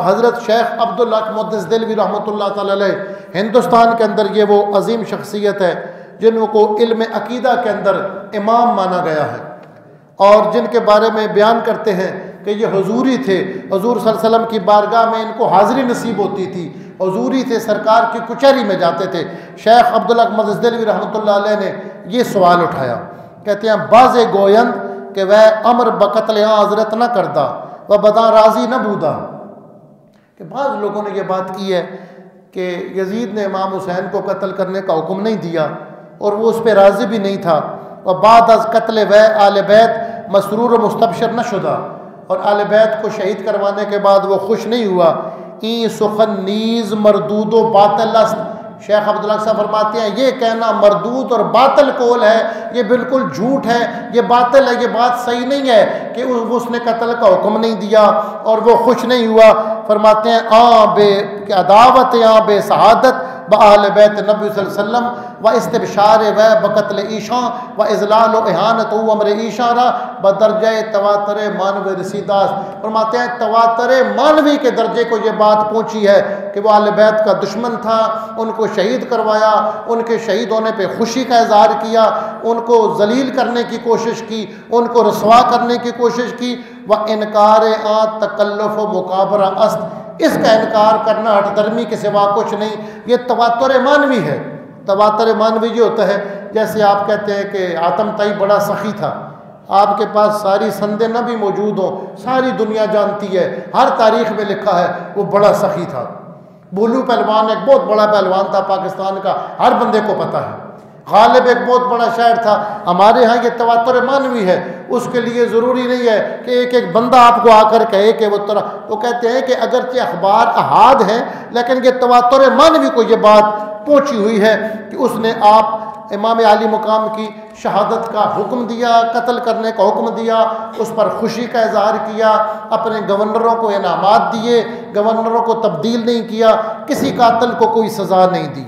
حضرت شیخ عبداللہ محدث دہلوی رحمۃ اللہ تعالی علیہ ہندوستان کے اندر یہ وہ عظیم شخصیت ہے جن کو علم عقیدہ کے اندر امام مانا گیا ہے، اور جن کے بارے میں بیان کرتے ہیں کہ یہ حضوری تھے، حضور صلی اللہ علیہ وسلم کی بارگاہ میں ان کو حاضری نصیب ہوتی تھی، حضوری تھے، سرکار کی کچہری میں جاتے تھے۔ شیخ عبداللہ محدث دہلوی رحمۃ اللہ علیہ نے یہ سوال اٹھایا، کہتے ہیں باز گویند کہ وہ امر بقتل حضرت نہ کردہ و بدا راضی نہ بودا، کہ بعض لوگوں نے یہ بات کی ہے کہ یزید نے امام حسین کو قتل کرنے کا حکم نہیں دیا اور وہ اس پہ راضی بھی نہیں تھا، اور بعد از قتل و آل بیت مسرور و مستبشر نہ شدہ، اور آل بیت کو شہید کروانے کے بعد وہ خوش نہیں ہوا۔ این سخن نیز مردود و باطل است، شیخ عبداللہ صاحب فرماتے ہیں یہ کہنا مردود اور باطل قول ہے، یہ بالکل جھوٹ ہے، یہ باطل ہے، یہ بات صحیح نہیں ہے کہ اس نے قتل کا حکم نہیں دیا اور وہ خوش نہیں ہوا۔ فرماتے ہیں بے عداوت بے سعادت بآل بیت نبی صلی اللہ علیہ وسلم و استبشار و بقتل ایشان و اذلال و احانت و امر ایشان را بدرجہ تواتر مانوی رسیداس۔ فرماتے ہیں تواتر مانوی کے درجے کو یہ بات پہنچی ہے کہ وہ آل بیت کا دشمن تھا، ان کو شہید کروایا، ان کے شہید ہونے پہ خوشی کا اظہار کیا، ان کو ذلیل کرنے کی کوشش کی، ان کو رسوا کرنے کی کوشش کی۔ و انکار تکلف و مقابرہ است، اس کا انکار کرنا ہٹ درمی کے سوا کچھ نہیں، یہ تواتر مانوی ہے۔ تواتر مانوی یہ ہوتا ہے جیسے آپ کہتے ہیں کہ آتم طائی بڑا سخی تھا، آپ کے پاس ساری سندیں نہ بھی موجود ہوں، ساری دنیا جانتی ہے، ہر تاریخ میں لکھا ہے وہ بڑا سخی تھا۔ بھولو پہلوان ایک بہت بڑا پہلوان تھا پاکستان کا، ہر بندے کو پتہ ہے۔ غالب ایک بہت بڑا شاعر تھا۔ ہمارے ہاں یہ تواتر مانوی ہے، اس کے لیے ضروری نہیں ہے کہ ایک ایک بندہ آپ کو آ کر کہے کہ وہ کہتے ہیں کہ اگرچہ اخبار احاد ہیں لیکن یہ تواتر مانوی کو یہ بات پہنچی ہوئی ہے کہ اس نے آپ امام عالی مقام کی شہادت کا حکم دیا، قتل کرنے کا حکم دیا، اس پر خوشی کا اظہار کیا، اپنے گورنروں کو انعامات دیے، گورنروں کو تبدیل نہیں کیا، کسی قاتل کو کوئی سزا نہیں دی۔